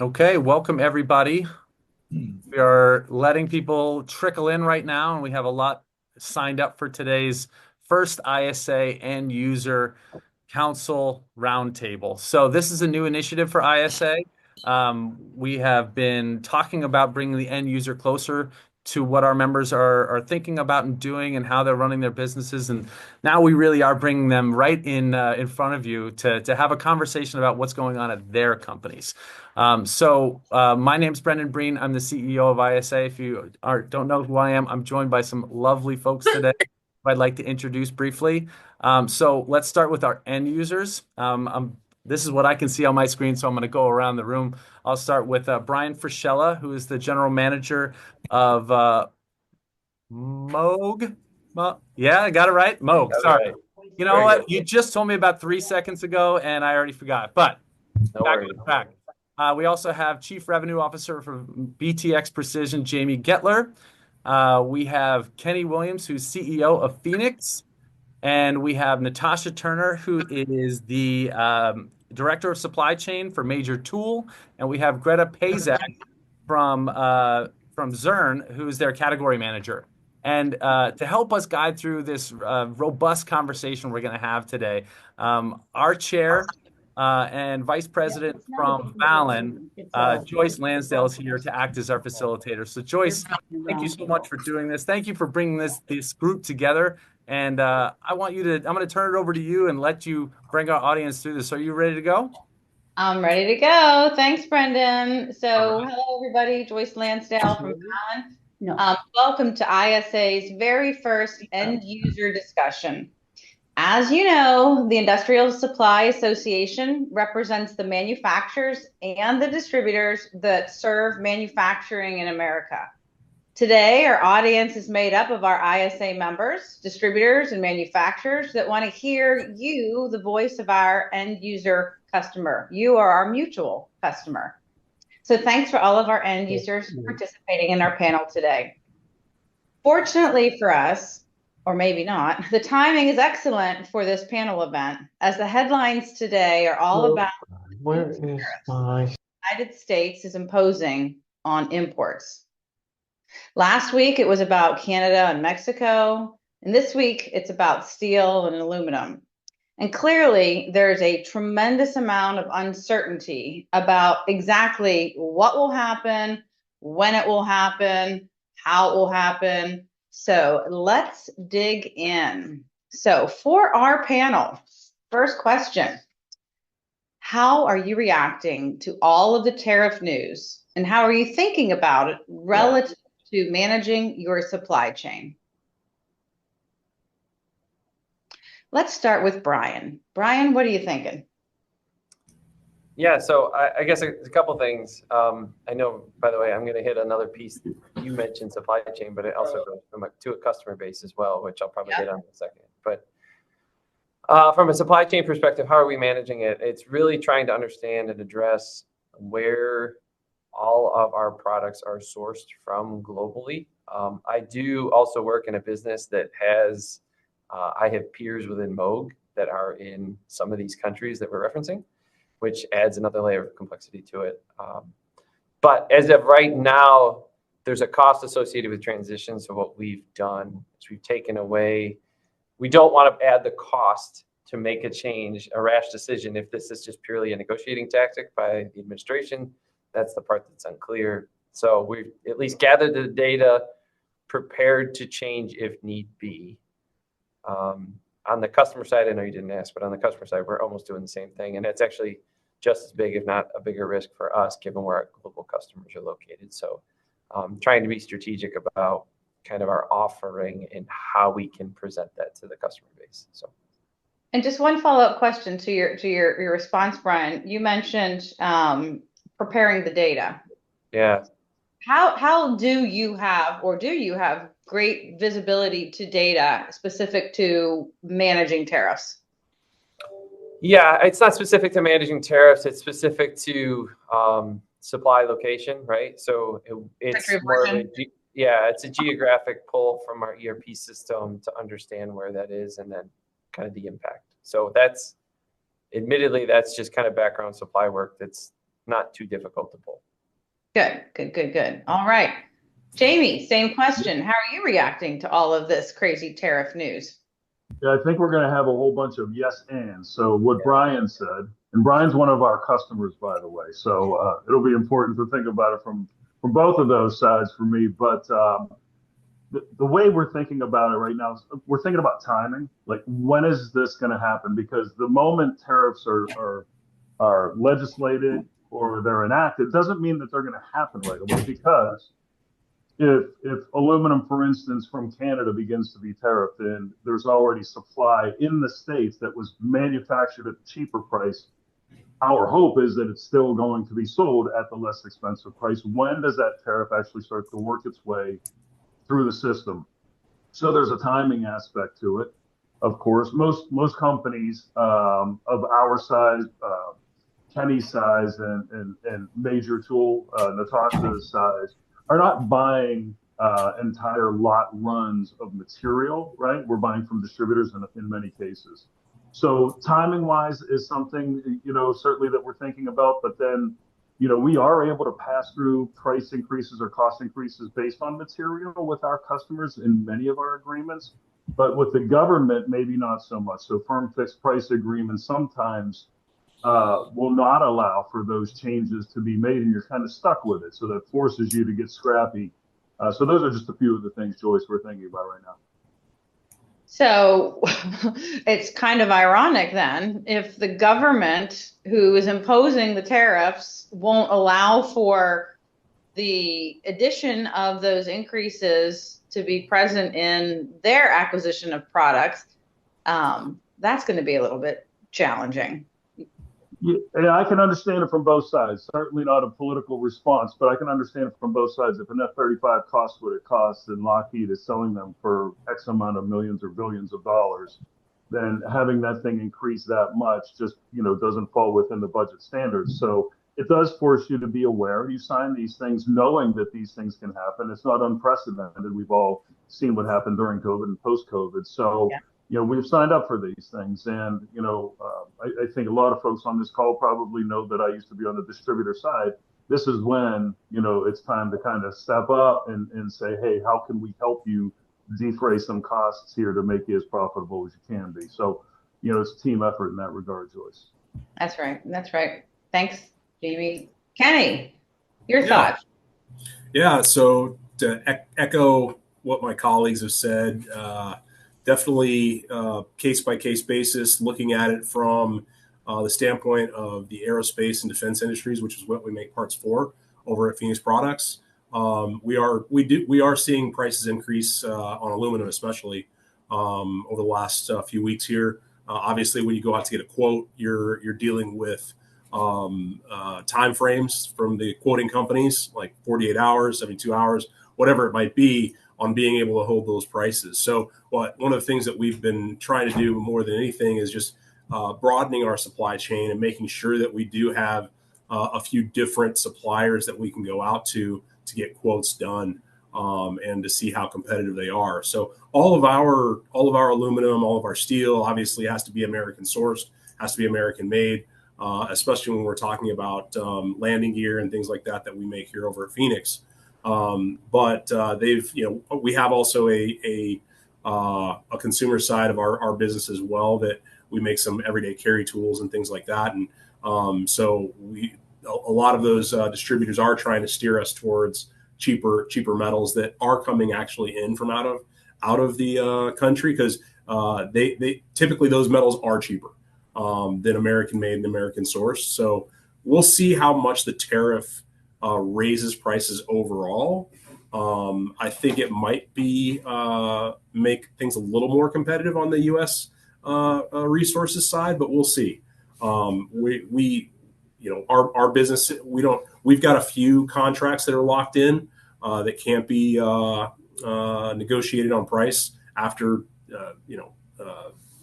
Okay, welcome everybody. We are letting people trickle in right now, and we have a lot signed up for today's first ISA End User Council Roundtable. So this is a new initiative for ISA. We have been talking about bringing the end user closer to what our members are thinking about and doing and how they're running their businesses. And now we really are bringing them right in front of you to have a conversation about what's going on at their companies. My name's Brendan Breen. I'm the CEO of ISA. If you don't know who I am, I'm joined by some lovely folks today I'd like to introduce briefly. So let's start with our end users. This is what I can see on my screen, so I'm going to go around the room. I'll start with Brian Frischella, who is the general manager of Moog. Yeah, I got it right. Moog. That's Sorry. right. You know Very good. what? You just told me about 3 seconds ago, and I already forgot. But No back worries. on track. We also have Chief Revenue Officer for BTX Precision, Jamie Getler. We have Kenny Williams, who's CEO of Phoenix. And we have Natasha Turner, who is the Director of Supply Chain for Major Tool. And we have Greta Pazak from Zern, who's their category manager. And to help us guide through this robust conversation we're going to have today, our chair and vice president from Fallon, Joyce Lansdale, is here to act as our facilitator. So, Joyce, thank you so much for doing this. Thank you for bringing this group together. And I'm going to turn it over to you and let you bring our audience through this. Are you ready to go? I'm ready to go. Thanks, Brendan. All So, right. hello, everybody. Joyce Lansdale from Fallon. Welcome to ISA's very first end user discussion. As you know, the Industrial Supply Association represents the manufacturers and the distributors that serve manufacturing in America. Today, our audience is made up of our ISA members, distributors, and manufacturers that want to hear you, the voice of our end user customer. You are our mutual customer. So thanks for all of our end users participating in our panel today. Fortunately for us, or maybe not, the timing is excellent for this panel event, as the headlines today are all about Where is my? the United States is imposing on imports. Last week it was about Canada and Mexico, and this week it's about steel and aluminum. And clearly there's a tremendous amount of uncertainty about exactly what will happen, when it will happen, how it will happen. So let's dig in. So for our panel, first question, how are you reacting to all of the tariff news? And how are you thinking about it relative to managing your supply chain? Let's start with Brian. Brian, what are you thinking? Yeah, so I guess a couple things. I know, by the way, I'm going to hit another piece. You mentioned supply chain, but it also goes to a customer base as well, which I'll probably hit on in a second. But from a supply chain perspective, how are we managing it? It's really trying to understand and address where all of our products are sourced from globally. I do also work in a business that has, I have peers within Moog that are in some of these countries that we're referencing, which adds another layer of complexity to it. But as of right now, there's a cost associated with transition. So what we've done is we've taken away, we don't want to add the cost to make a change, a rash decision. If this is just purely a negotiating tactic by the administration, that's the part that's unclear. So we've at least gathered the data, prepared to change if need be. On the customer side, I know you didn't ask, but on the customer side, we're almost doing the same thing. And it's actually just as big, if not a bigger risk for us, given where our global customers are located. So trying to be strategic about kind of our offering and how we can present that to the customer base. So. And just one follow-up question to your response, Brian. You mentioned preparing the data. Yeah. How do you have great visibility to data specific to managing tariffs? Yeah, it's not specific to managing tariffs. It's specific to supply location, right? So it's more of it's a geographic pull from our ERP system to understand where that is and then kind of the impact. So that's admittedly, that's just kind of background supply work that's not too difficult to pull. Good. All right. Jamie, same question. How are you reacting to all of this crazy tariff news? Yeah, I think we're going to have a whole bunch of yes ands. So what Brian said, and Brian's one of our customers, by the way. So it'll be important to think about it from both of those sides for me. But the way we're thinking about it right now is we're thinking about timing. Like, when is this going to happen? Because the moment tariffs are legislated or they're enacted, doesn't mean that they're going to happen right away. Because if aluminum, for instance, from Canada begins to be tariffed, and there's already supply in the States that was manufactured at a cheaper price, our hope is that it's still going to be sold at the less expensive price. When does that tariff actually start to work its way through the system? So there's a timing aspect to it. Of course, most companies of our size, Kenny's size, and Major Tool, Natasha's size, are not buying entire lot runs of material, right? We're buying from distributors in many cases. So timing wise is something, certainly that we're thinking about, but then, we are able to pass through price increases or cost increases based on material with our customers in many of our agreements, but with the government, maybe not so much. So firm fixed price agreements sometimes will not allow for those changes to be made, and you're kind of stuck with it. So that forces you to get scrappy. So those are just a few of the things, Joyce, we're thinking about right now. So it's kind of ironic then, if the government who is imposing the tariffs won't allow for the addition of those increases to be present in their acquisition of products, that's going to be a little bit challenging. Yeah, I can understand it from both sides. Certainly not a political response, but I can understand it from both sides. If an F-35 costs what it costs and Lockheed is selling them for X amount of millions or billions of dollars, then having that thing increase that much just, doesn't fall within the budget standards. So it does force you to be aware. You sign these things knowing that these things can happen. It's not unprecedented. We've all seen what happened during COVID and post-COVID. So, we've signed up for these things. And, I think a lot of folks on this call probably know that I used to be on the distributor side. This is when, it's time to kind of step up and say, hey, how can we help you defray some costs here to make you as profitable as you can be? So, it's a team effort in that regard, Joyce. That's right. Thanks, Jamie. Kenny, your thoughts? Yeah, so to echo what my colleagues have said, definitely case-by-case basis, looking at it from the standpoint of the aerospace and defense industries, which is what we make parts for over at Phoenix Products. We are seeing prices increase on aluminum, especially over the last few weeks here. Obviously, when you go out to get a quote, you're dealing with time frames from the quoting companies, like 48 hours, 72 hours, whatever it might be, on being able to hold those prices. So one of the things that we've been trying to do more than anything is just broadening our supply chain and making sure that we do have a few different suppliers that we can go out to get quotes done and to see how competitive they are. So all of our aluminum, all of our steel obviously has to be American sourced, has to be American made, especially when we're talking about landing gear and things like that we make here over at Phoenix. But we have also a consumer side of our business as well, that we make some everyday carry tools and things like that. And so a lot of those distributors are trying to steer us towards cheaper metals that are coming actually in from out of the country, because they typically, those metals are cheaper than American made and American sourced. So we'll see how much the tariff raises prices overall. I think it might be make things a little more competitive on the U.S. Resources side, but we'll see. Our business, we've got a few contracts that are locked in that can't be negotiated on price after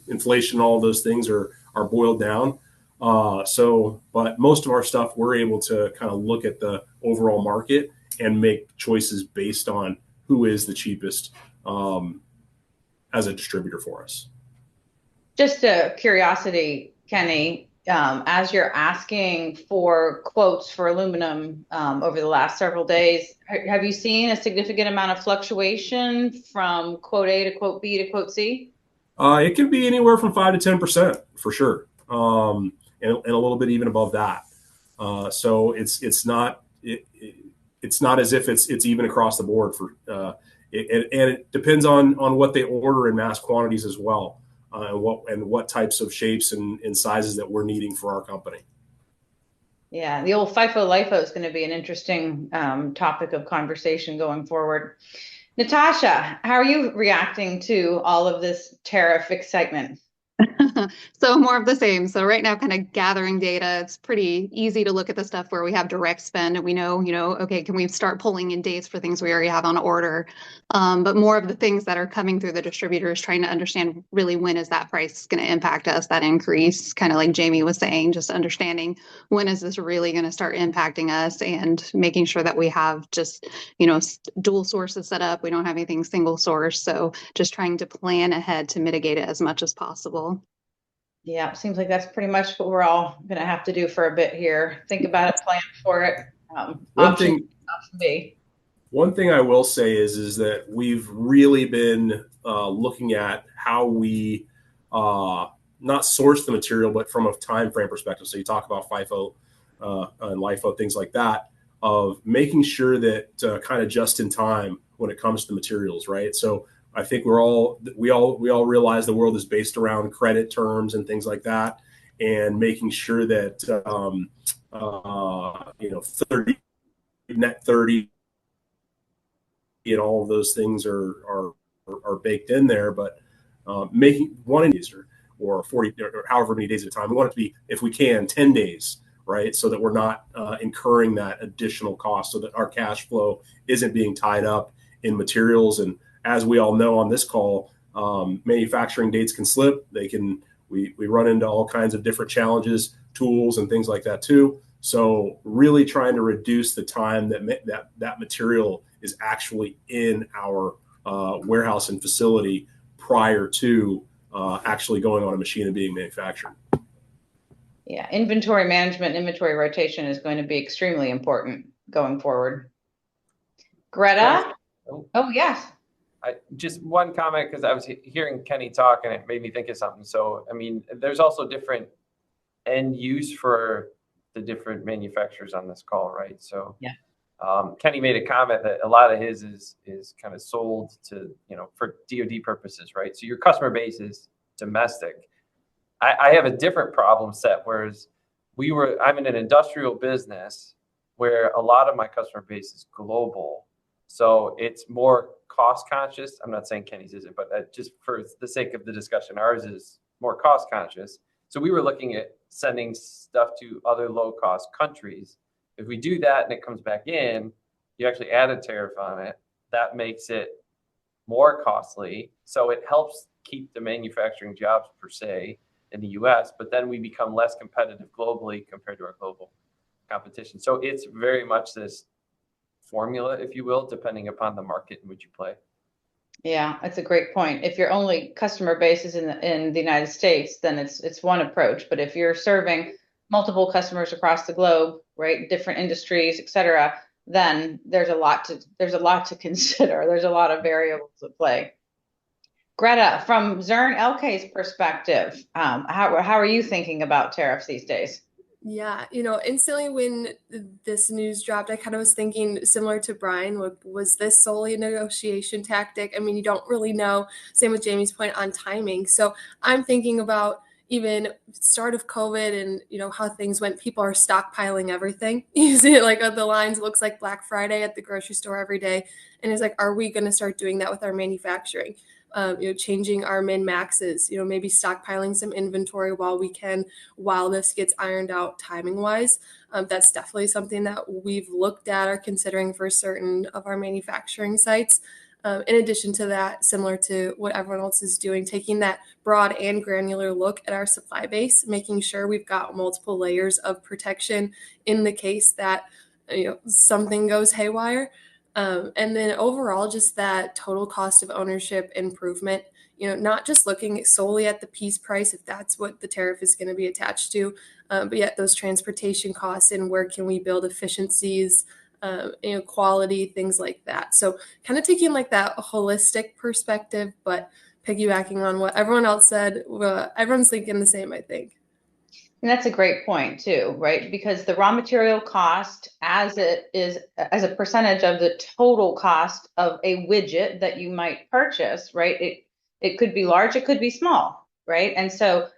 inflation. All of those things are boiled down. But most of our stuff, we're able to kind of look at the overall market and make choices based on who is the cheapest as a distributor for us. Just a curiosity, Kenny, as you're asking for quotes for aluminum over the last several days, have you seen a significant amount of fluctuation from quote A to quote B to quote C? It can be anywhere from 5 to 10% for sure, and a little bit even above that. So it's not it's not as if it's even across the board for and it depends on what they order in mass quantities as well, and what types of shapes and sizes that we're needing for our company. Yeah, the old FIFO LIFO is going to be an interesting topic of conversation going forward. Natasha, how are you reacting to all of this tariff excitement? So more of the same. So right now, kind of gathering data. It's pretty easy to look at the stuff where we have direct spend and we know, okay, can we start pulling in dates for things we already have on order? But more of the things that are coming through the distributors, trying to understand really when is that price going to impact us, that increase, kind of like Jamie was saying, just understanding when is this really going to start impacting us and making sure that we have just, dual sources set up. We don't have anything single source. So just trying to plan ahead to mitigate it as much as possible. Yeah, it seems like that's pretty much what we're all going to have to do for a bit here. Think about it, plan for it. Option B. One thing I will say is that we've really been looking at how we not source the material, but from a time frame perspective. So you talk about FIFO and LIFO, things like that, of making sure that kind of just in time when it comes to materials, right? So I think we all realize the world is based around credit terms and things like that, and making sure that 30 net 30 and all of those things are baked in there. But making one user or 40 or however many days at a time, we want it to be, if we can, 10 days, right? So that we're not incurring that additional cost, so that our cash flow isn't being tied up in materials. And as we all know on this call, manufacturing dates can slip. We run into all kinds of different challenges, tools, and things like that too. So really trying to reduce the time that material is actually in our warehouse and facility prior to actually going on a machine and being manufactured. Yeah, inventory management, inventory rotation is going to be extremely important going forward. Greta? Oh, yes. Just one comment, because I was hearing Kenny talk and it made me think of something. So, I mean, there's also different end use for the different manufacturers on this call, right? So, yeah. Kenny made a comment that a lot of his is kind of sold to, for DoD purposes, right? So your customer base is domestic. I have a different problem set, whereas I'm in an industrial business where a lot of my customer base is global. So it's more cost conscious. I'm not saying Kenny's isn't, but just for the sake of the discussion, ours is more cost conscious. So we were looking at sending stuff to other low cost countries. If we do that and it comes back in, you actually add a tariff on it. That makes it more costly. So it helps keep the manufacturing jobs per se in the US, but then we become less competitive globally compared to our global competition. So it's very much this formula, if you will, depending upon the market in which you play. Yeah, that's a great point. If your only customer base is in the United States, then it's one approach. But if you're serving multiple customers across the globe, right, different industries, et cetera, then there's a lot to consider. There's a lot of variables at play. Greta, from Zern Elke's perspective, how are you thinking about tariffs these days? Yeah, instantly when this news dropped, I kind of was thinking similar to Brian, was this solely a negotiation tactic? I mean, you don't really know. Same with Jamie's point on timing. So I'm thinking about even start of COVID and, how things went. People are stockpiling everything. You see it like on the lines, looks like Black Friday at the grocery store every day. And it's like, are we going to start doing that with our manufacturing? Changing our min maxes, maybe stockpiling some inventory while this gets ironed out timing wise. That's definitely something that we've looked at or considering for certain of our manufacturing sites. In addition to that, similar to what everyone else is doing, taking that broad and granular look at our supply base, making sure we've got multiple layers of protection in the case that something goes haywire. And then overall, just that total cost of ownership improvement. not just looking solely at the piece price, if that's what the tariff is going to be attached to, but yet those transportation costs and where can we build efficiencies, quality, things like that. So kind of taking like that holistic perspective, but piggybacking on what everyone else said, everyone's thinking the same, I think. And that's a great point too, right? Because the raw material cost as a percentage of the total cost of a widget that you might purchase, right? It could be large, it could be small, right? And so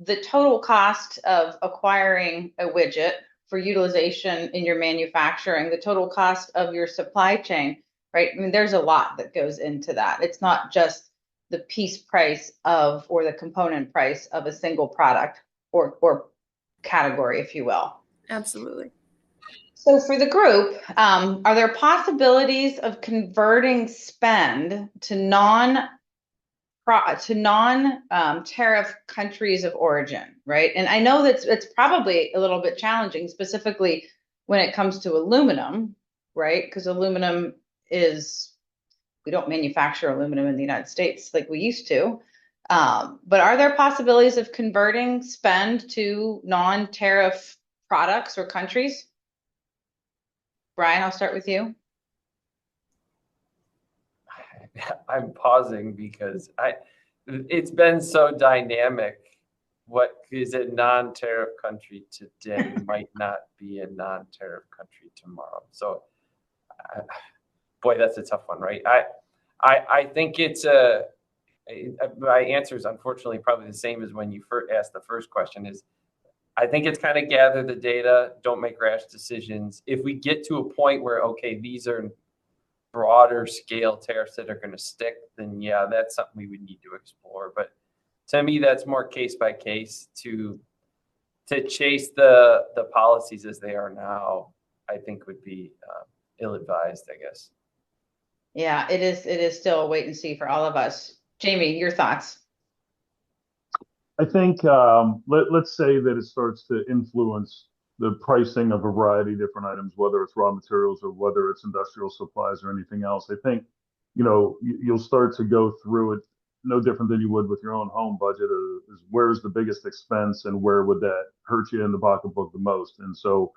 the total cost of acquiring a widget for utilization in your manufacturing, the total cost of your supply chain, right? I mean, there's a lot that goes into that. It's not just the piece price of, or the component price of a single product or category, if you will. Absolutely. So for the group, are there possibilities of converting spend to non-tariff countries of origin, right? And I know that it's probably a little bit challenging, specifically when it comes to aluminum, right? Because aluminum we don't manufacture aluminum in the United States like we used to. But are there possibilities of converting spend to non-tariff products or countries? Brian, I'll start with you. I'm pausing because it's been so dynamic. What is a non-tariff country today might not be a non-tariff country tomorrow. So, boy, that's a tough one, right? I think it's my answer is unfortunately probably the same as when you first asked the first question. Is I think it's kind of gather the data, don't make rash decisions. If we get to a point where, okay, these are broader scale tariffs that are going to stick, then yeah, that's something we would need to explore. But to me, that's more case by case. To chase the policies as they are now, I think would be ill-advised, I guess. Yeah, it is still a wait and see for all of us. Jamie, your thoughts? I think let's say that it starts to influence the pricing of a variety of different items, whether it's raw materials or whether it's industrial supplies or anything else. I think, you'll start to go through it no different than you would with your own home budget. Is where's the biggest expense and where would that hurt you in the pocketbook the most? And so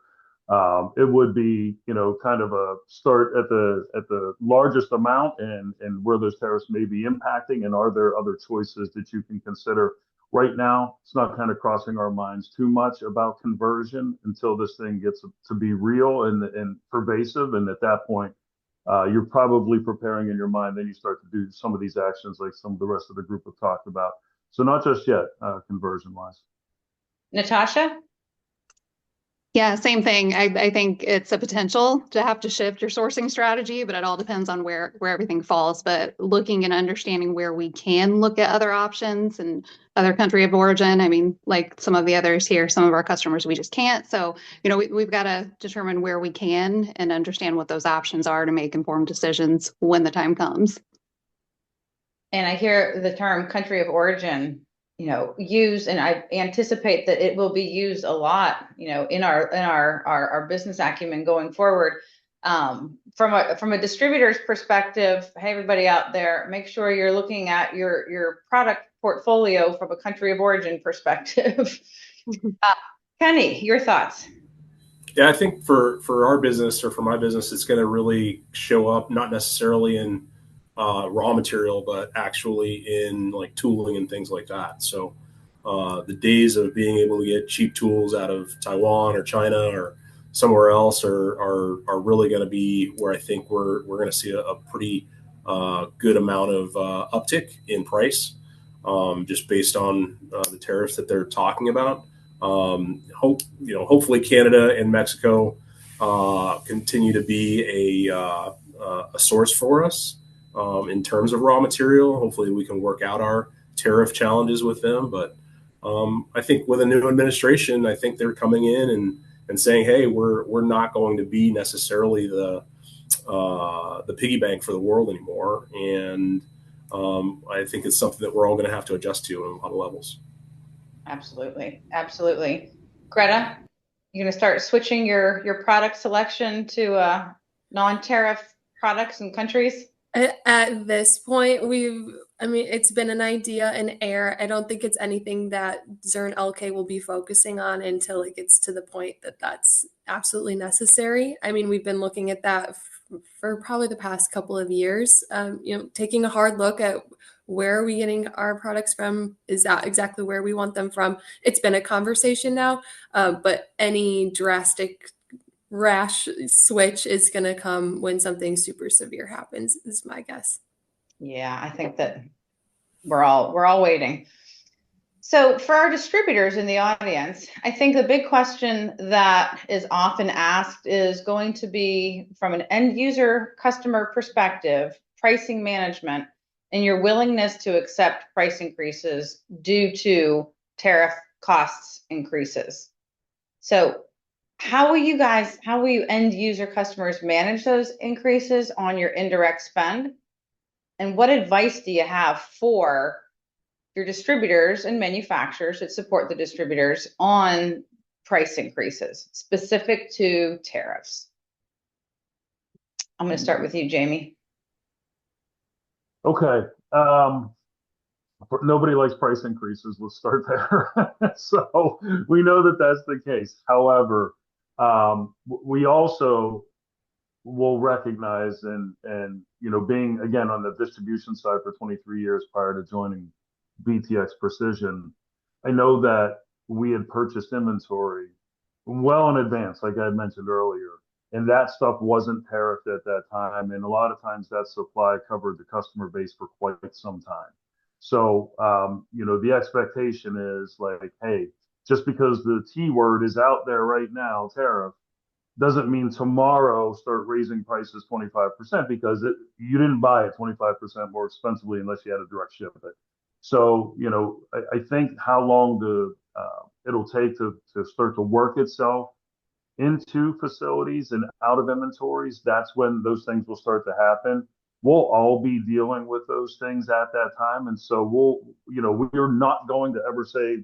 it would be, kind of a start at the largest amount and where those tariffs may be impacting, and are there other choices that you can consider? Right now, it's not kind of crossing our minds too much about conversion until this thing gets to be real and pervasive. And at that point, you're probably preparing in your mind. Then you start to do some of these actions like some of the rest of the group have talked about. So not just yet, conversion-wise. Natasha? Yeah, same thing. I think it's a potential to have to shift your sourcing strategy, but it all depends on where everything falls. But looking and understanding where we can look at other options and other country of origin. I mean, like some of the others here, some of our customers, we just can't. So, we've got to determine where we can and understand what those options are to make informed decisions when the time comes. And I hear the term country of origin used, and I anticipate that it will be used a lot, in our business acumen going forward. From a distributor's perspective, hey, everybody out there, make sure you're looking at your product portfolio from a country of origin perspective. Kenny, your thoughts? Yeah, I think for our business or for my business, it's going to really show up not necessarily in raw material, but actually in like tooling and things like that. So the days of being able to get cheap tools out of Taiwan or China or somewhere else are really going to be where I think we're going to see a pretty good amount of uptick in price, just based on the tariffs that they're talking about. Hopefully Canada and Mexico continue to be a source for us. In terms of raw material, hopefully we can work out our tariff challenges with them. But I think with a new administration, I think they're coming in and saying, hey, we're not going to be necessarily the piggy bank for the world anymore. And I think it's something that we're all going to have to adjust to on a lot of levels. Absolutely. Absolutely. Greta, you're going to start switching your product selection to non-tariff products and countries? At this point, I mean, it's been an idea in air. I don't think it's anything that Zern LK will be focusing on until it gets to the point that that's absolutely necessary. I mean, we've been looking at that for probably the past couple of years, taking a hard look at where are we getting our products from? Is that exactly where we want them from? It's been a conversation now, but any drastic rash switch is going to come when something super severe happens, is my guess. Yeah, I think that we're all waiting. So for our distributors in the audience, I think the big question that is often asked is going to be from an end user customer perspective, pricing management, and your willingness to accept price increases due to tariff costs increases. So how will you end user customers manage those increases on your indirect spend? And what advice do you have for your distributors and manufacturers that support the distributors on price increases specific to tariffs? I'm going to start with you, Jamie. Okay. Nobody likes price increases. Let's start there. So we know that that's the case. However, we also will recognize and being again on the distribution side for 23 years prior to joining BTX Precision, I know that we had purchased inventory well in advance, like I had mentioned earlier, and that stuff wasn't tariffed at that time, and a lot of times that supply covered the customer base for quite some time. So the expectation is like, hey, just because the T word is out there right now, tariff, doesn't mean tomorrow start raising prices 25% because you didn't buy it 25% more expensively unless you had a direct ship it. So, I think how long it'll take to start to work itself into facilities and out of inventories, that's when those things will start to happen. We'll all be dealing with those things at that time. And so we're not going to ever say,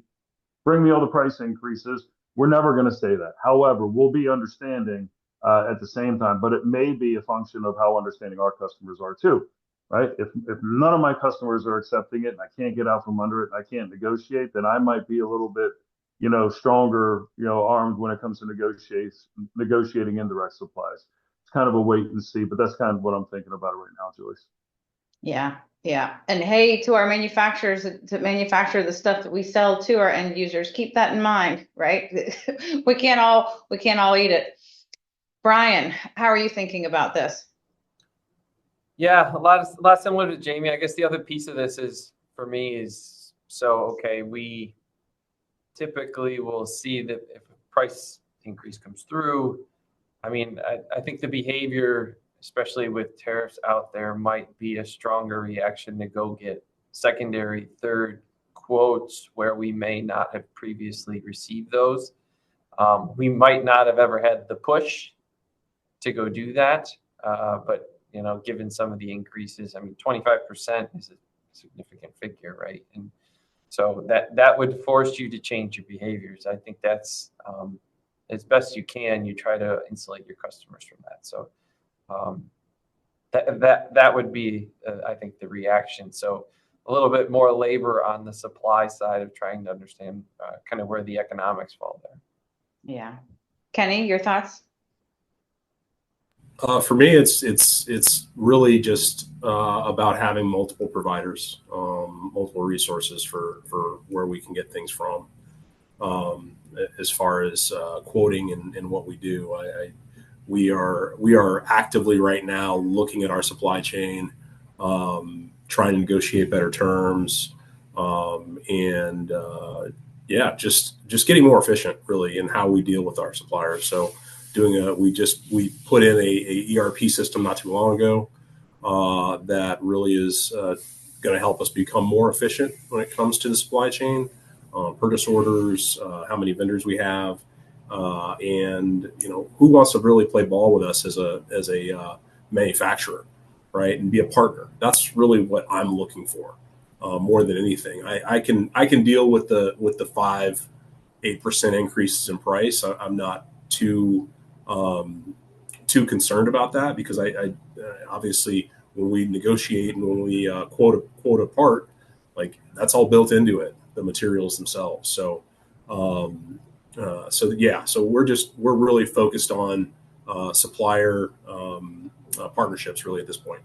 bring me all the price increases. We're never going to say that. However, we'll be understanding at the same time, but it may be a function of how understanding our customers are too, right? If none of my customers are accepting it and I can't get out from under it and I can't negotiate, then I might be a little bit, stronger, armed when it comes to negotiating indirect supplies. It's kind of a wait and see, but that's kind of what I'm thinking about right now, Joyce. Yeah. Yeah. And hey, to our manufacturers to manufacture the stuff that we sell to our end users, keep that in mind, right? we can't all eat it. Brian, how are you thinking about this? Yeah, a lot similar to Jamie. I guess the other piece of this is for me is we typically will see that if a price increase comes through, I mean, I think the behavior, especially with tariffs out there, might be a stronger reaction to go get secondary, third quotes where we may not have previously received those. We might not have ever had the push to go do that, but given some of the increases, I mean, 25% is a significant figure, right? And so that would force you to change your behaviors. I think that's as best you can. You try to insulate your customers from that. So that would be, I think, the reaction. So a little bit more labor on the supply side of trying to understand kind of where the economics fall there. Yeah, Kenny, your thoughts? For me, it's really just about having multiple providers, multiple resources for where we can get things from. As far as quoting and what we do, we are actively right now looking at our supply chain, trying to negotiate better terms, and just getting more efficient really in how we deal with our suppliers. So we put in a ERP system not too long ago that really is going to help us become more efficient when it comes to the supply chain, purchase orders, how many vendors we have, and who wants to really play ball with us as a manufacturer, right, and be a partner. That's really what I'm looking for more than anything. I can deal with the 5-8% increases in price. I'm not too concerned about that because I obviously when we negotiate and when we quote a part, like that's all built into it, the materials themselves. So so we're really focused on supplier partnerships really at this point.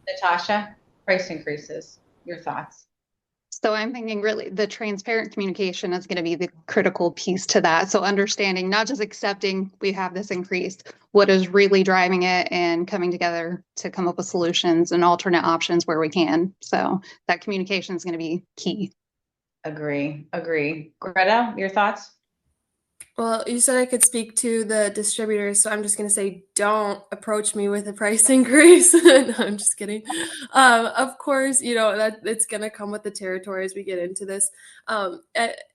Natasha, price increases, your thoughts? So I'm thinking really the transparent communication is going to be the critical piece to that. So understanding, not just accepting we have this increase, what is really driving it and coming together to come up with solutions and alternate options where we can. So that communication is going to be key. Agree. Greta, your thoughts? Well, you said I could speak to the distributors, so I'm just going to say don't approach me with a price increase. No, I'm just kidding. Of course, that it's going to come with the territory as we get into this.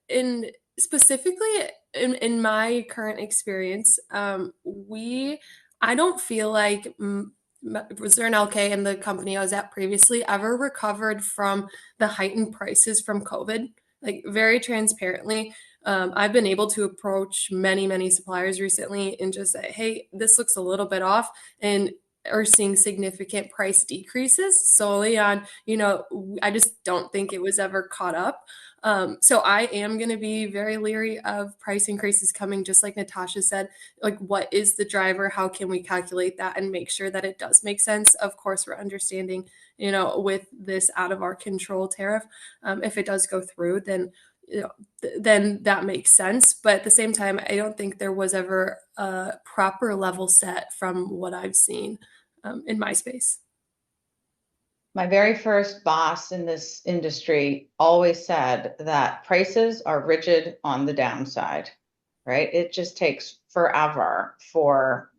In specifically in my current experience, I don't feel like Zern LK and the company I was at previously ever recovered from the heightened prices from COVID. Like very transparently, I've been able to approach many suppliers recently and just say, hey, this looks a little bit off, and are seeing significant price decreases solely on, I just don't think it was ever caught up. So I am going to be very leery of price increases coming, just like Natasha said, like what is the driver? How can we calculate that and make sure that it does make sense? Of course, we're understanding, with this out of our control tariff, if it does go through, then then that makes sense. But at the same time, I don't think there was ever a proper level set from what I've seen in my space. My very first boss in this industry always said that prices are rigid on the downside, right? It just takes forever for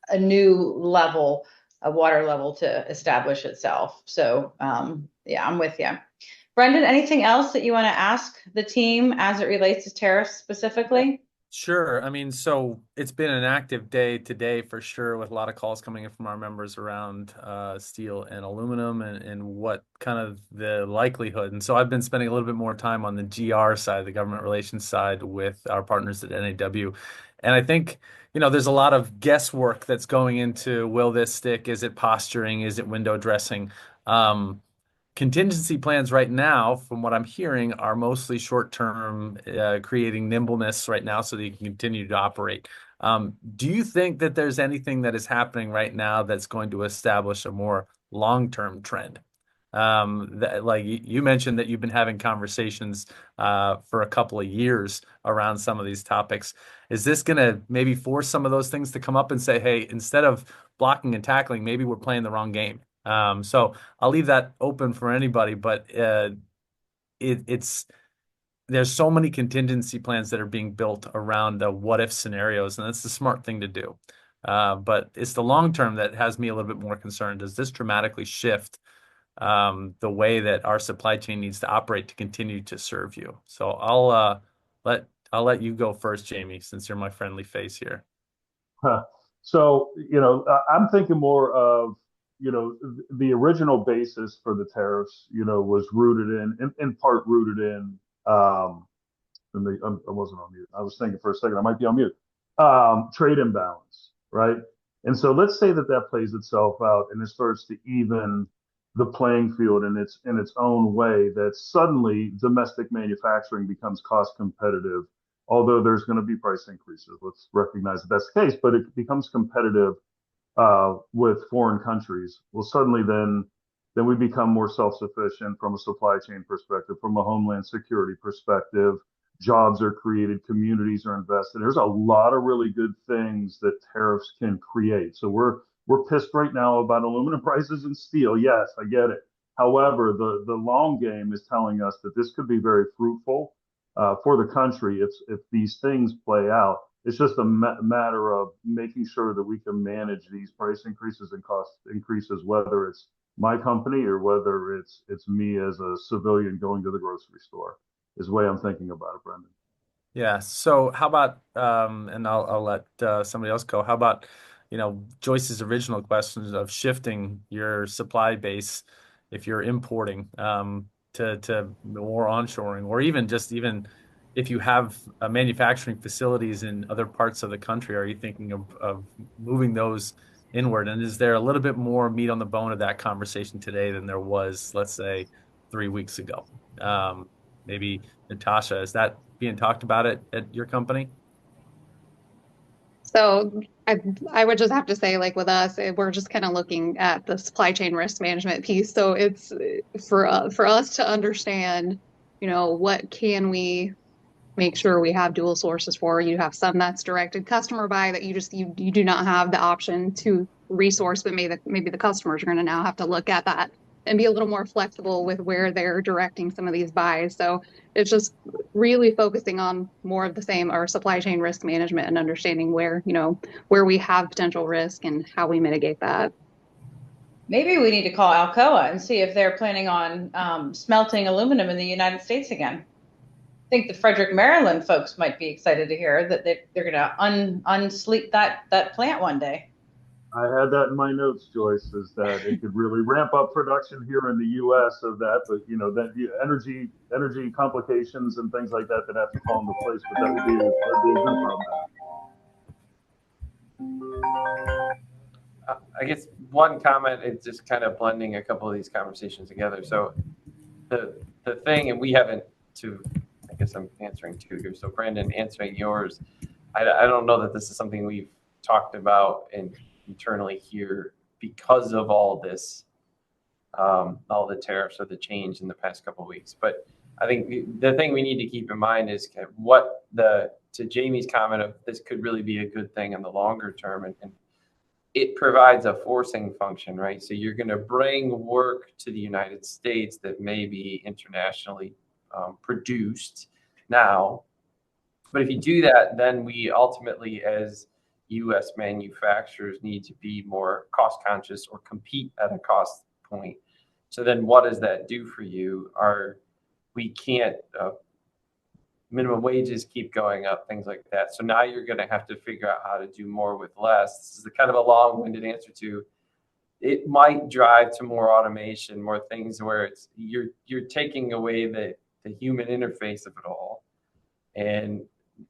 a new level, a water level to establish itself. So yeah, I'm with you. Brendan, anything else that you want to ask the team as it relates to tariffs specifically? Sure. I mean, so it's been an active day today for sure, with a lot of calls coming in from our members around steel and aluminum and what kind of the likelihood. And so I've been spending a little bit more time on the GR side, the government relations side, with our partners at NAW. And I think, there's a lot of guesswork that's going into, will this stick? Is it posturing? Is it window dressing? Contingency plans right now, from what I'm hearing, are mostly short-term, creating nimbleness right now so that you can continue to operate. Do you think that there's anything that is happening right now that's going to establish a more long-term trend? Like you mentioned that you've been having conversations for a couple of years around some of these topics. Is this going to maybe force some of those things to come up and say, hey, instead of blocking and tackling, maybe we're playing the wrong game? So I'll leave that open for anybody, but there's so many contingency plans that are being built around the what if scenarios, and that's the smart thing to do. But it's the long term that has me a little bit more concerned. Does this dramatically shift the way that our supply chain needs to operate to continue to serve you? So I'll let you go first, Jamie, since you're my friendly face here. So, I'm thinking more of, the original basis for the tariffs, was rooted in part rooted in, I wasn't on mute. I was thinking for a second, I might be on mute. Trade imbalance, right? And so let's say that plays itself out and it starts to even the playing field in its own way, that suddenly domestic manufacturing becomes cost competitive, although there's going to be price increases. Let's recognize that that's the case, but it becomes competitive with foreign countries. Well, suddenly then we become more self-sufficient from a supply chain perspective, from a homeland security perspective. Jobs are created, communities are invested. There's a lot of really good things that tariffs can create. So we're pissed right now about aluminum prices and steel. Yes, I get it. However, the long game is telling us that this could be very fruitful for the country if these things play out. It's just a matter of making sure that we can manage these price increases and cost increases, whether it's my company or whether it's me as a civilian going to the grocery store, is the way I'm thinking about it, Brendan. Yeah. So how about, and I'll let somebody else go. How about, Joyce's original questions of shifting your supply base if you're importing to more onshoring, or even if you have manufacturing facilities in other parts of the country, are you thinking of moving those inward? And is there a little bit more meat on the bone of that conversation today than there was, let's say, 3 weeks ago? Maybe Natasha, is that being talked about at your company? So I would just have to say, like with us, we're just kind of looking at the supply chain risk management piece. So it's for us to understand, what can we make sure we have dual sources for. You have some that's directed customer buy that you do not have the option to resource, but maybe the customers are going to now have to look at that and be a little more flexible with where they're directing some of these buys. So it's just really focusing on more of the same, our supply chain risk management and understanding where we have potential risk and how we mitigate that. Maybe we need to call Alcoa and see if they're planning on smelting aluminum in the United States again. I think the Frederick, Maryland folks might be excited to hear that they're going to unsleep that plant one day. I had that in my notes, Joyce, is that it could really ramp up production here in the U.S. of that, but that energy complications and things like that have to fall into place. But that'd be a good problem. I guess one comment is just kind of blending a couple of these conversations together. So the thing, and we haven't I guess I'm answering two here. So Brandon, answering yours, I don't know that this is something we've talked about internally here because of all this, all the tariffs or the change in the past couple of weeks. But I think the thing we need to keep in mind is kind of to Jamie's comment of this could really be a good thing in the longer term, and it provides a forcing function, right? So you're going to bring work to the United States that may be internationally produced now. But if you do that, then we ultimately, as U.S. manufacturers, need to be more cost conscious or compete at a cost point. So then what does that do for you? We can't, minimum wages keep going up, things like that. So now you're going to have to figure out how to do more with less. This is a kind of a long-winded answer to it. Might drive to more automation, more things where you're taking away the human interface of it all, and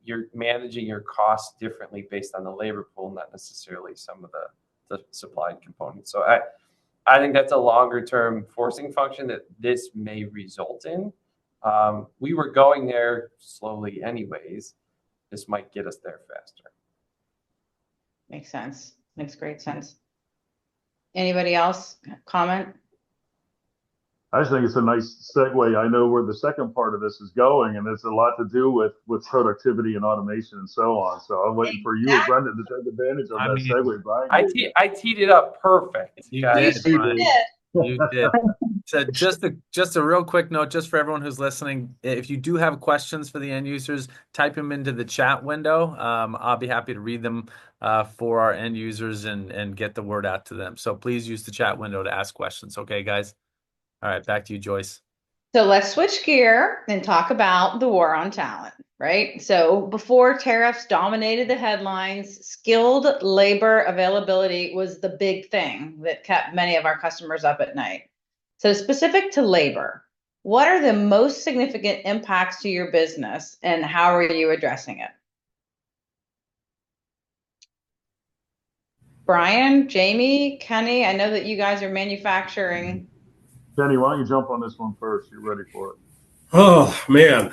you're managing your costs differently based on the labor pool, not necessarily some of the supplied components. So I think that's a longer term forcing function that this may result in. We were going there slowly anyways. This might get us there faster. Makes sense. Makes great sense. Anybody else comment? I just think it's a nice segue. I know where the second part of this is going, and it's a lot to do with productivity and automation and so on. So I'm waiting for you, Brendan, to take advantage of that segue, Brian. I teed it up perfect. You did, Brian. You did. So just a real quick note, just for everyone who's listening, if you do have questions for the end users, type them into the chat window. I'll be happy to read them for our end users and get the word out to them. So please use the chat window to ask questions. Okay, guys? All right, back to you, Joyce. So let's switch gear and talk about the war on talent, right? So before tariffs dominated the headlines, skilled labor availability was the big thing that kept many of our customers up at night. So specific to labor, what are the most significant impacts to your business and how are you addressing it? Brian, Jamie, Kenny, I know that you guys are manufacturing. Kenny, why don't you jump on this one first? You're ready for it. Oh man,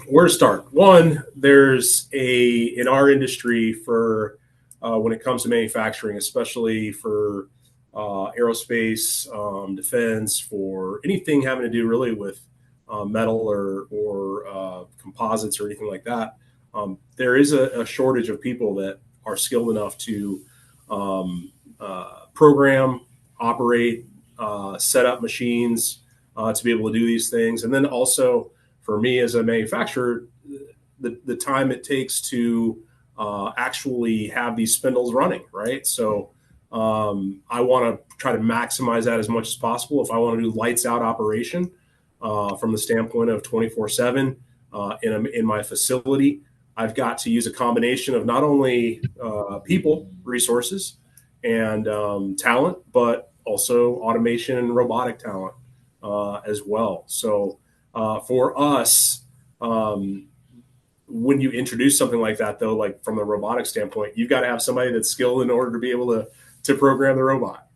where to start? One, there's in our industry for when it comes to manufacturing, especially for aerospace, defense, for anything having to do really with metal or composites or anything like that, there is a shortage of people that are skilled enough to program, operate, set up machines to be able to do these things. And then also for me as a manufacturer, the time it takes to actually have these spindles running, right? So I want to try to maximize that as much as possible. If I want to do lights out operation from the standpoint of 24/7 in my facility, I've got to use a combination of not only people, resources, and talent, but also automation and robotic talent as well. So for us, when you introduce something like that, though, like from a robotic standpoint, you've got to have somebody that's skilled in order to be able to program the robot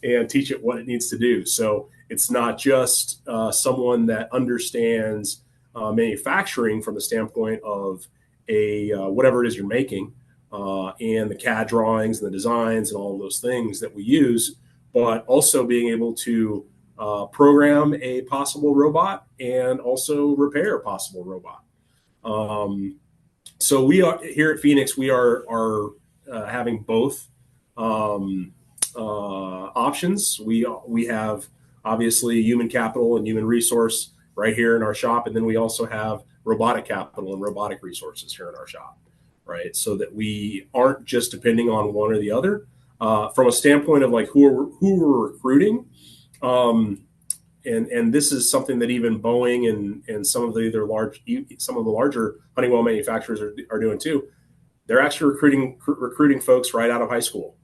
and teach it what it needs to do. So it's not just someone that understands manufacturing from the standpoint of whatever it is you're making and the CAD drawings and the designs and all of those things that we use, but also being able to program a possible robot and also repair a possible robot. So we are here at Phoenix. We are having both options. We have obviously human capital and human resource right here in our shop, and then we also have robotic capital and robotic resources here in our shop, right? So that we aren't just depending on one or the other. From a standpoint of like who we're recruiting, and this is something that even Boeing and some of the larger Honeywell manufacturers are doing too. They're actually recruiting folks right out of high school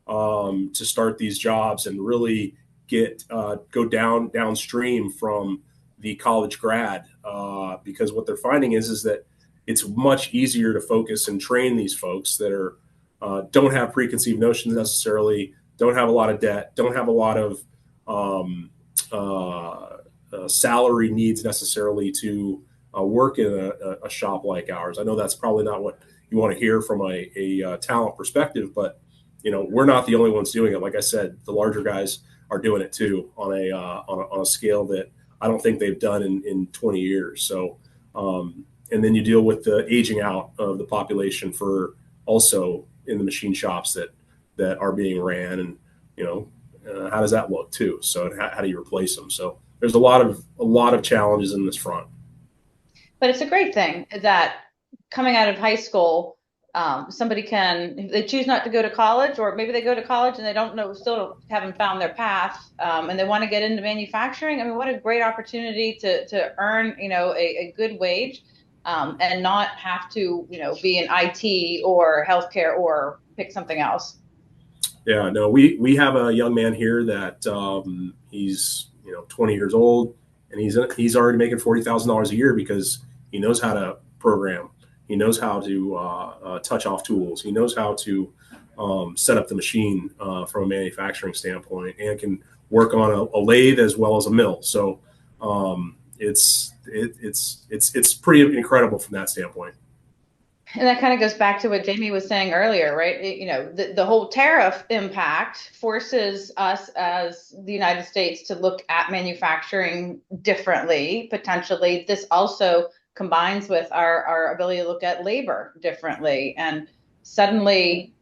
to start these jobs and really go downstream from the college grad because what they're finding is that it's much easier to focus and train these folks that don't have preconceived notions necessarily, don't have a lot of debt, don't have a lot of salary needs necessarily to work in a shop like ours. I know that's probably not what you want to hear from a talent perspective, but we're not the only ones doing it. Like I said, the larger guys are doing it too on a scale that I don't think they've done in 20 years. So, and then you deal with the aging out of the population for also in the machine shops that are being ran, and how does that look too? So how do you replace them? So there's a lot of challenges in this front. But it's a great thing that coming out of high school, somebody if they choose not to go to college, or maybe they go to college and they still haven't found their path, and they want to get into manufacturing. I mean, what a great opportunity to earn, a good wage, and not have to, be in IT or healthcare or pick something else. Yeah, no, we have a young man here that he's 20 years old, and he's already making $40,000 a year because he knows how to program. He knows how to touch off tools. He knows how to set up the machine from a manufacturing standpoint, and can work on a lathe as well as a mill. So it's pretty incredible from that standpoint. And that kind of goes back to what Jamie was saying earlier, right? The whole tariff impact forces us as the United States to look at manufacturing differently, potentially. This also combines with our ability to look at labor differently. And suddenly,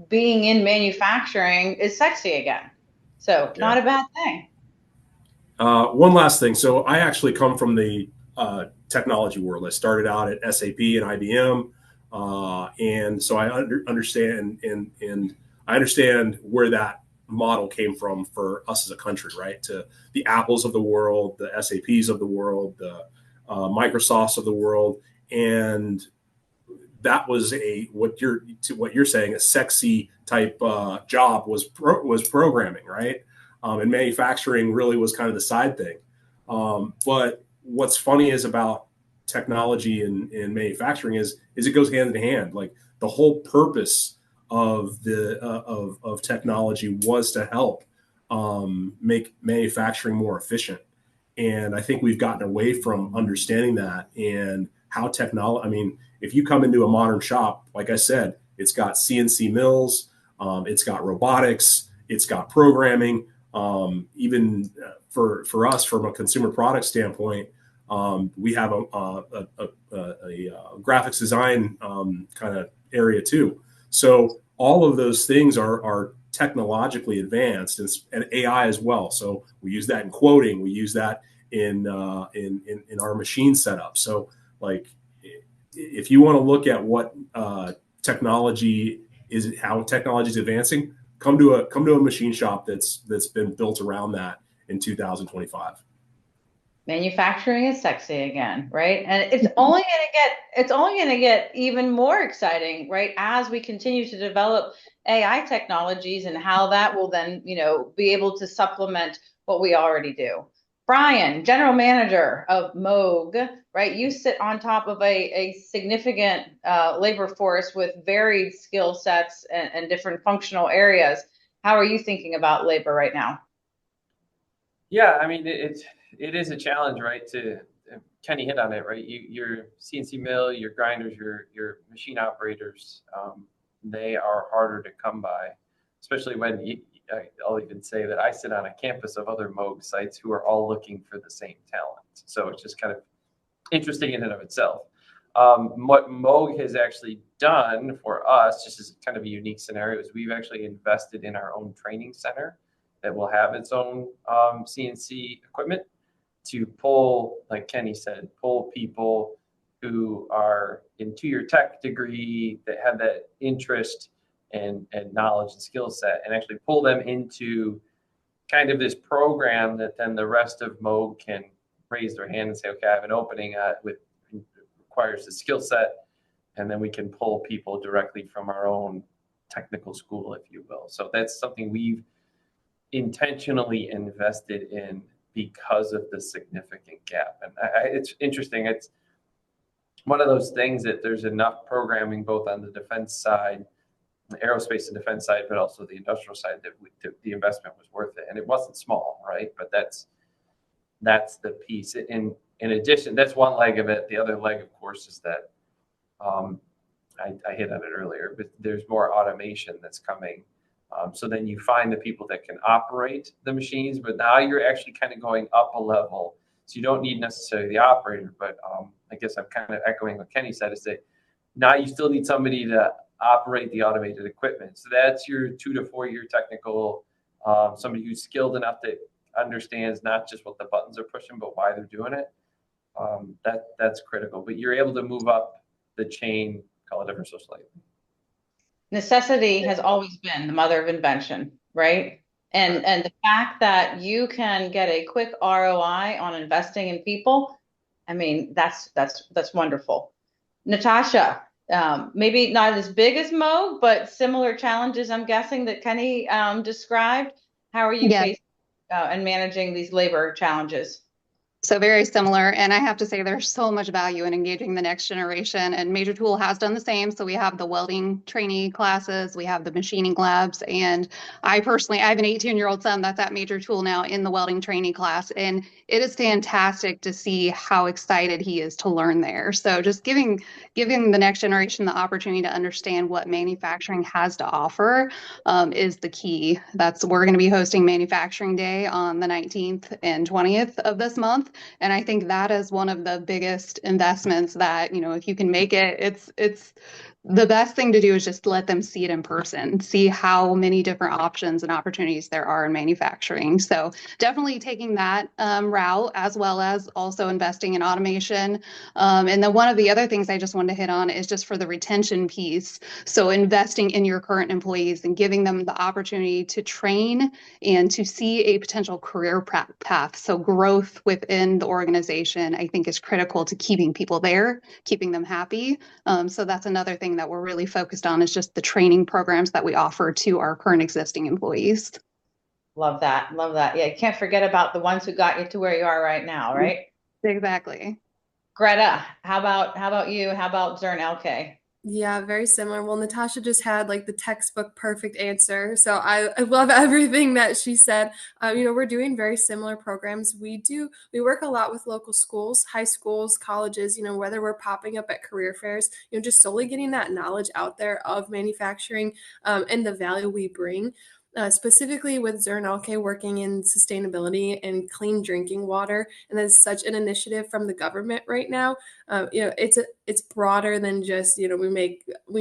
being in manufacturing is sexy again. So not a bad thing. One last thing. So I actually come from the technology world. I started out at SAP and IBM, and so I understand and I understand where that model came from for us as a country, right? To the Apples of the world, the SAPs of the world, the Microsofts of the world, and that was what you're saying, a sexy type job was programming, right? And manufacturing really was kind of the side thing. But what's funny is about technology and manufacturing is it goes hand in hand. Like the whole purpose of of technology was to help make manufacturing more efficient. And I think we've gotten away from understanding that and how technology. I mean, if you come into a modern shop, like I said, it's got CNC mills, it's got robotics, it's got programming. Even for us, from a consumer product standpoint, we have a graphics design kind of area too. So all of those things are technologically advanced, and AI as well. So we use that in quoting. We use that in our machine setup. So like, if you want to look at what technology is, how technology is advancing, come to a machine shop that's been built around that in 2025. Manufacturing is sexy again, right? And it's only going to get even more exciting, right? As we continue to develop AI technologies and how that will then, be able to supplement what we already do. Brian, general manager of Moog, right? You sit on top of a significant labor force with varied skill sets and different functional areas. How are you thinking about labor right now? Yeah, I mean, it is a challenge, right? Kenny hit on it, right? Your CNC mill, your grinders, your machine operators, they are harder to come by, especially when I'll even say that I sit on a campus of other Moog sites who are all looking for the same talent. So it's just kind of interesting in and of itself. What Moog has actually done for us, just as kind of a unique scenario, is we've actually invested in our own training center that will have its own CNC equipment to pull, like Kenny said, pull people who are in 2-year tech degree that have that interest and knowledge and skill set, and actually pull them into kind of this program that then the rest of Moog can raise their hand and say, okay, I have an opening with requires the skill set, and then we can pull people directly from our own technical school, if you will. So that's something we've intentionally invested in because of the significant gap. And it's interesting. It's one of those things that there's enough programming both on the defense side, the aerospace and defense side, but also the industrial side that the investment was worth it. And it wasn't small, right? But that's the piece. In addition, that's one leg of it. The other leg, of course, is that I hit on it earlier, but there's more automation that's coming. So then you find the people that can operate the machines, but now you're actually kind of going up a level. So you don't need necessarily the operator, but I guess I'm kind of echoing what Kenny said, is that now you still need somebody to operate the automated equipment. So that's your 2 to 4 year technical, somebody who's skilled enough that understands not just what the buttons are pushing, but why they're doing it. That's critical. But you're able to move up the chain, call it ever so slightly. Necessity has always been the mother of invention, right? And the fact that you can get a quick ROI on investing in people, I mean, that's wonderful. Natasha, maybe not as big as Moog, but similar challenges, I'm guessing, that Kenny described. How are you facing and managing these labor challenges? So very similar. And I have to say there's so much value in engaging the next generation, and Major Tool has done the same. So we have the welding trainee classes, we have the machining labs, and I have an 18-year-old son that's at Major Tool now in the welding trainee class. And it is fantastic to see how excited he is to learn there. So just giving the next generation the opportunity to understand what manufacturing has to offer is the key. We're going to be hosting Manufacturing Day on the 19th and 20th of this month. And I think that is one of the biggest investments that, if you can make it, it's the best thing to do is just let them see it in person, see how many different options and opportunities there are in manufacturing. So definitely taking that route, as well as also investing in automation. And then one of the other things I just wanted to hit on is just for the retention piece. So investing in your current employees and giving them the opportunity to train and to see a potential career path. So growth within the organization, I think, is critical to keeping people there, keeping them happy. So that's another thing that we're really focused on, is just the training programs that we offer to our current existing employees. Love that. Love that. Yeah, you can't forget about the ones who got you to where you are right now, right? Exactly. Greta, how about you? How about Zern LK? Yeah, very similar. Well, Natasha just had like the textbook perfect answer. So I love everything that she said. We're doing very similar programs. We work a lot with local schools, high schools, colleges, whether we're popping up at career fairs, just solely getting that knowledge out there of manufacturing and the value we bring. Specifically with Zern LK working in sustainability and clean drinking water, and that's such an initiative from the government right now. It's broader than just we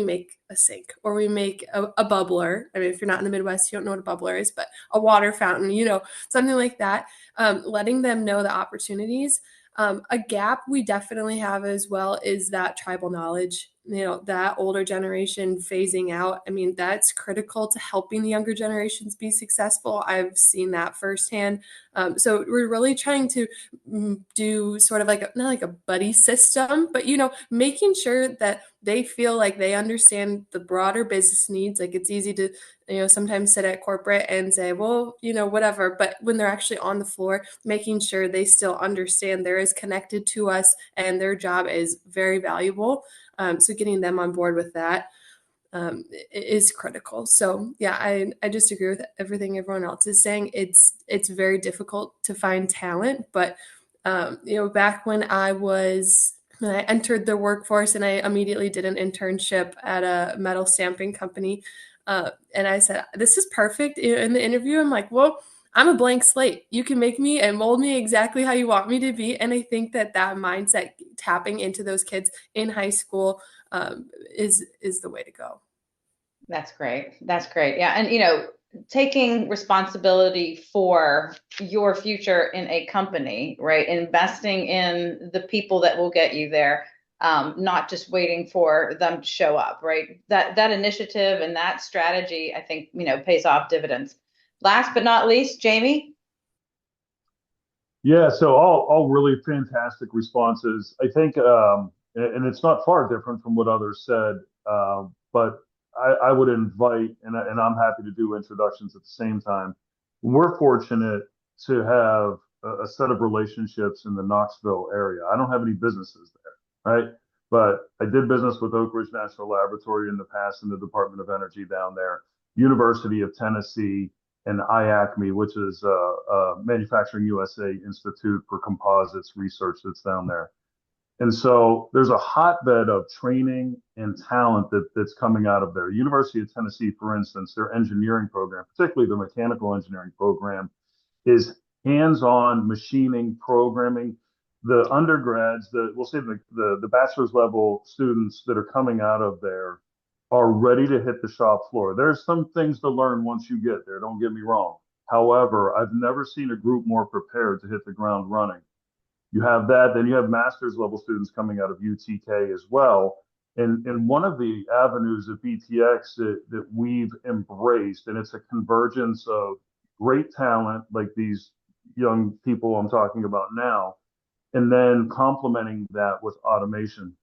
make a sink or we make a bubbler. I mean, if you're not in the Midwest, you don't know what a bubbler is, but a water fountain, something like that. Letting them know the opportunities. A gap we definitely have as well is that tribal knowledge. that older generation phasing out, I mean, that's critical to helping the younger generations be successful. I've seen that firsthand. So we're really trying to do sort of like not like a buddy system, but making sure that they feel like they understand the broader business needs. Like it's easy to sometimes sit at corporate and say, well, whatever, but when they're actually on the floor, making sure they still understand they're as connected to us and their job is very valuable. So getting them on board with that is critical. So yeah, I just agree with everything everyone else is saying. It's very difficult to find talent, but back when I entered the workforce and I immediately did an internship at a metal stamping company. And I said, this is perfect. In the interview, I'm like, well, I'm a blank slate. You can make me and mold me exactly how you want me to be. And I think that mindset, tapping into those kids in high school, is the way to go. That's great. That's great. Yeah. And, taking responsibility for your future in a company, right? Investing in the people that will get you there, not just waiting for them to show up, right? That initiative and that strategy, I think, pays off dividends. Last but not least, Jamie. Yeah, so all really fantastic responses. I think, and it's not far different from what others said, but I would invite, and I'm happy to do introductions at the same time. We're fortunate to have a set of relationships in the Knoxville area. I don't have any businesses there, right? But I did business with Oak Ridge National Laboratory in the past in the Department of Energy down there, University of Tennessee, and IACME, which is Manufacturing USA Institute for Composites Research that's down there. And so there's a hotbed of training and talent that's coming out of there. University of Tennessee, for instance, their engineering program, particularly the mechanical engineering program, is hands-on machining, programming. The undergrads, we'll say the bachelor's level students that are coming out of there are ready to hit the shop floor. There's some things to learn once you get there, don't get me wrong. However, I've never seen a group more prepared to hit the ground running. You have that, then you have master's level students coming out of UTK as well. And one of the avenues of BTX that we've embraced, and it's a convergence of great talent like these young people I'm talking about now, and then complementing that with automation.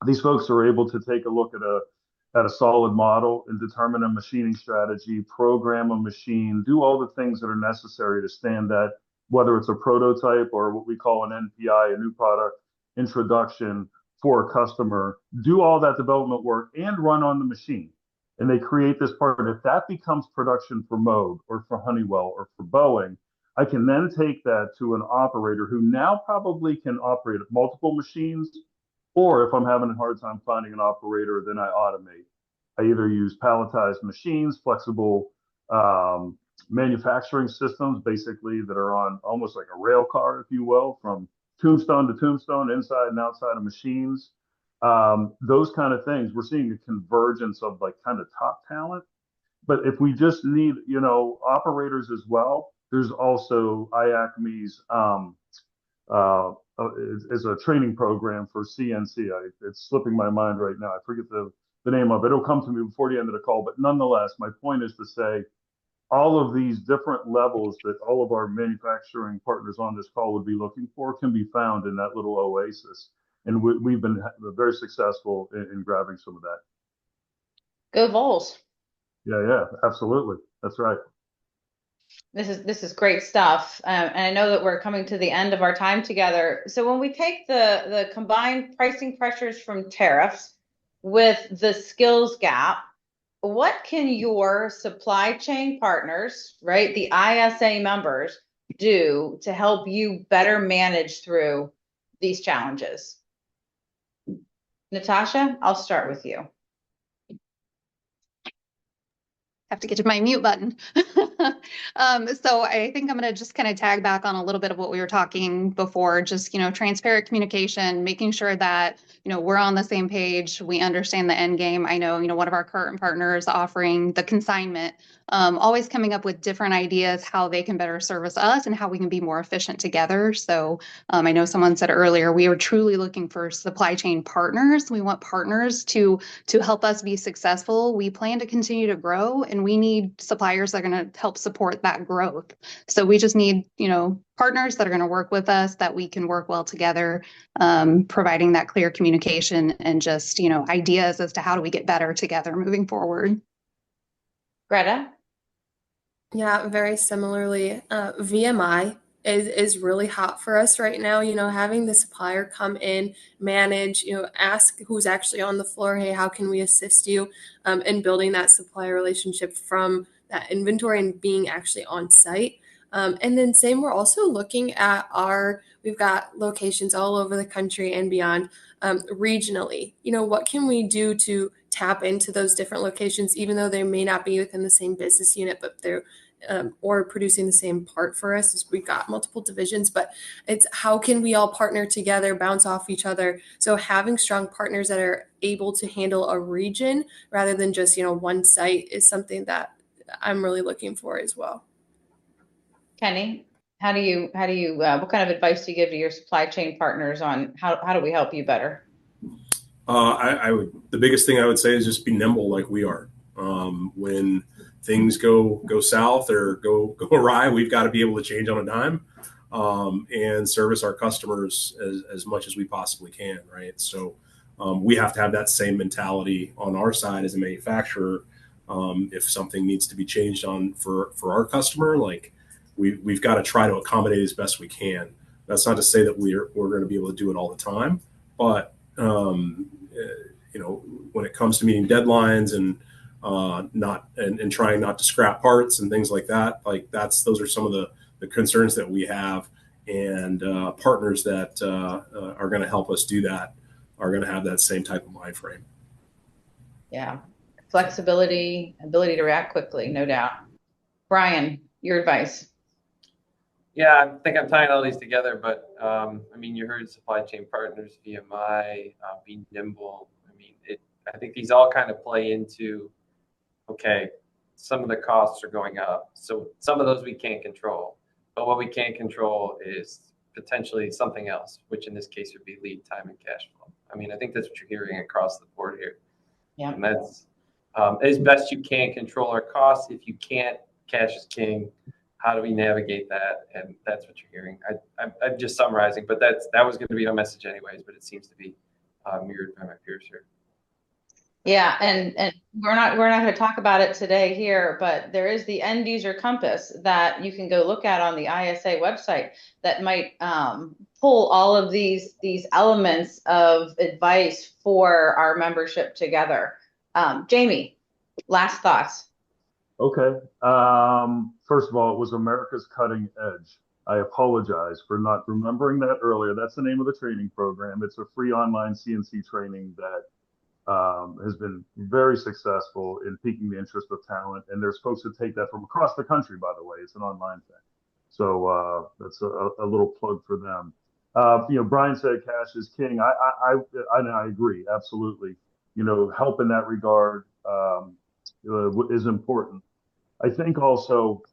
These folks are able to take a look at a solid model and determine a machining strategy, program a machine, do all the things that are necessary to stand that, whether it's a prototype or what we call an NPI, a new product introduction for a customer, do all that development work and run on the machine. And they create this part. If that becomes production for Moog or for Honeywell or for Boeing, I can then take that to an operator who now probably can operate multiple machines. Or if I'm having a hard time finding an operator, then I automate. I either use palletized machines, flexible manufacturing systems, basically that are on almost like a rail car, if you will, from tombstone to tombstone, inside and outside of machines. Those kind of things. We're seeing a convergence of like kind of top talent. But if we just need, operators as well, there's also IACME's is a training program for CNC. It's slipping my mind right now. I forget the name of it. It'll come to me before the end of the call. But nonetheless, my point is to say all of these different levels that all of our manufacturing partners on this call would be looking for can be found in that little oasis. And we've been very successful in grabbing some of that. Go Vols. Yeah, absolutely. That's right. This is great stuff. And I know that we're coming to the end of our time together. So when we take the combined pricing pressures from tariffs with the skills gap, what can your supply chain partners, right, the ISA members, do to help you better manage through these challenges? Natasha, I'll start with you. Have to get to my mute button. So I think I'm going to just kind of tag back on a little bit of what we were talking before, just, transparent communication, making sure that, we're on the same page. We understand the end game. I know, one of our current partners offering the consignment, always coming up with different ideas, how they can better service us and how we can be more efficient together. So I know someone said earlier, we are truly looking for supply chain partners. We want partners to help us be successful. We plan to continue to grow, and we need suppliers that are going to help support that growth. So we just need, partners that are going to work with us, that we can work well together, providing that clear communication and just, ideas as to how do we get better together moving forward. Greta? Yeah, very similarly, VMI is really hot for us right now. Having the supplier come in, manage, ask who's actually on the floor, hey, how can we assist you, in building that supplier relationship from that inventory and being actually on site. And then same, we're also looking at we've got locations all over the country and beyond, regionally. What can we do to tap into those different locations, even though they may not be within the same business unit, but they're or producing the same part for us. We've got multiple divisions, but it's how can we all partner together, bounce off each other. So having strong partners that are able to handle a region rather than just, one site is something that I'm really looking for as well. Kenny, what kind of advice do you give to your supply chain partners on how do we help you better? The biggest thing I would say is just be nimble like we are. When things go south or go awry, we've got to be able to change on a dime, and service our customers as much as we possibly can, right? So we have to have that same mentality on our side as a manufacturer. If something needs to be changed on for our customer, like we've got to try to accommodate as best we can. That's not to say that we're going to be able to do it all the time, but when it comes to meeting deadlines and trying not to scrap parts and things like that, those are some of the concerns that we have, and partners that are going to help us do that are going to have that same type of mind frame. Yeah, flexibility, ability to react quickly, no doubt. Brian, your advice. Yeah, I think I'm tying all these together, but you heard supply chain partners, VMI, being nimble. I think these all kind of play into, okay, some of the costs are going up. So some of those we can't control, but what we can control is potentially something else, which in this case would be lead time and cash flow. I think that's what you're hearing across the board here. Yeah. And that's as best you can control our costs. If you can't, cash is king. How do we navigate that? And that's what you're hearing. I'm just summarizing, but that was going to be my message anyways, but it seems to be mirrored by my peers here. Yeah, and we're not going to talk about it today here, but there is the end user compass that you can go look at on the ISA website that might pull all of these elements of advice for our membership together. Jamie, last thoughts. Okay. First of all, it was America's Cutting Edge. I apologize for not remembering that earlier. That's the name of the training program. It's a free online CNC training that has been very successful in piquing the interest of talent. And there's folks that take that from across the country, by the way. It's an online thing. So that's a little plug for them. Brian said cash is king. I agree, absolutely. Help in that regard is important. I think also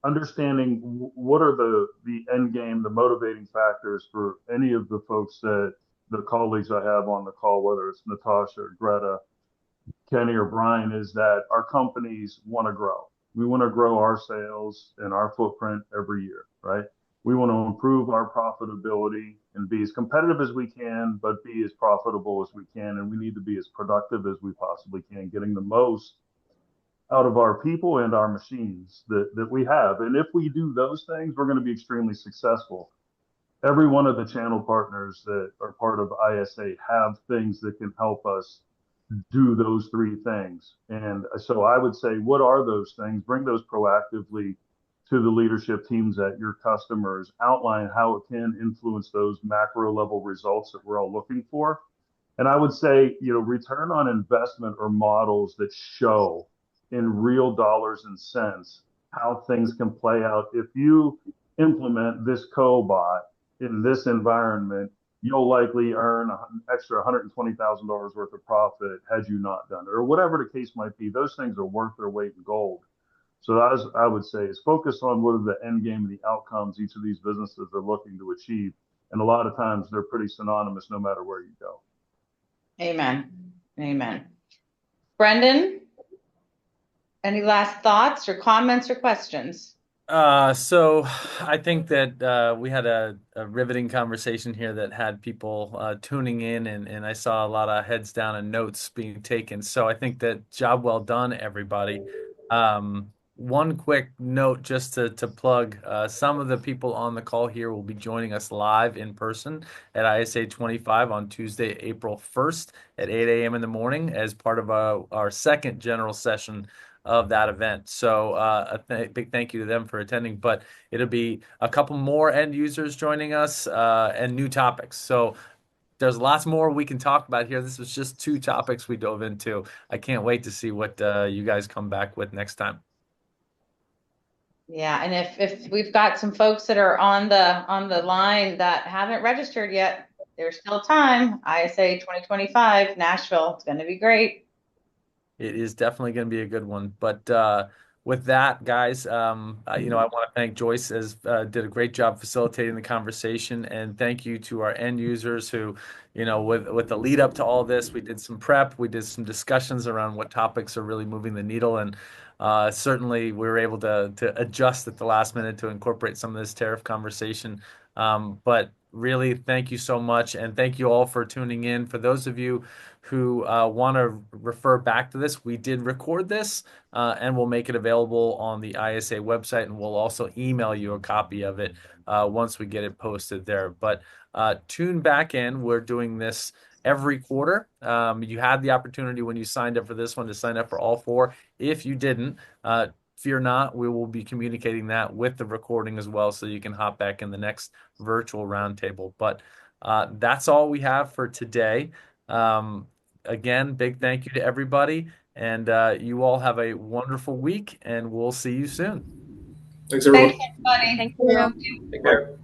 understanding what are the end game, the motivating factors for any of the folks that the colleagues I have on the call, whether it's Natasha or Greta, Kenny or Brian, is that our companies want to grow. We want to grow our sales and our footprint every year, right? We want to improve our profitability and be as competitive as we can, but be as profitable as we can. And we need to be as productive as we possibly can, getting the most out of our people and our machines that we have. And if we do those things, we're going to be extremely successful. Every one of the channel partners that are part of ISA have things that can help us do those three things. And so I would say, what are those things? Bring those proactively to the leadership teams at your customers, outline how it can influence those macro level results that we're all looking for. And I would say, return on investment or models that show in real dollars and cents how things can play out. If you implement this cobot in this environment, you'll likely earn an extra $120,000 worth of profit had you not done it, or whatever the case might be. Those things are worth their weight in gold. So as I would say, is focus on what are the end game and the outcomes each of these businesses are looking to achieve. And a lot of times they're pretty synonymous no matter where you go. Amen. Amen. Brendan, any last thoughts or comments or questions? So I think that we had a riveting conversation here that had people tuning in, and I saw a lot of heads down and notes being taken. So I think that job well done, everybody. One quick note just to plug, some of the people on the call here will be joining us live in person at ISA 25 on Tuesday, April 1st at 8 a.m. in the morning as part of our second general session of that event. So big thank you to them for attending, but it'll be a couple more end users joining us and new topics. So there's lots more we can talk about here. This was just 2 topics we dove into. I can't wait to see what you guys come back with next time. Yeah, and if we've got some folks that are on the line that haven't registered yet, there's still time. ISA 2025, Nashville. It's going to be great. It is definitely going to be a good one. But with that, guys, I want to thank Joyce as did a great job facilitating the conversation, and thank you to our end users who, with the lead up to all this, we did some prep, we did some discussions around what topics are really moving the needle, and certainly we were able to adjust at the last minute to incorporate some of this tariff conversation. But really, thank you so much, and thank you all for tuning in. For those of you who want to refer back to this, we did record this, and we'll make it available on the ISA website, and we'll also email you a copy of it once we get it posted there. But tune back in. We're doing this every quarter. You had the opportunity when you signed up for this one to sign up for all 4. If you didn't, fear not, we will be communicating that with the recording as well, so you can hop back in the next virtual roundtable. But that's all we have for today. Again, big thank you to everybody, and you all have a wonderful week, and we'll see you soon. Thanks, everyone. Thanks, everybody. Thank you. Take care.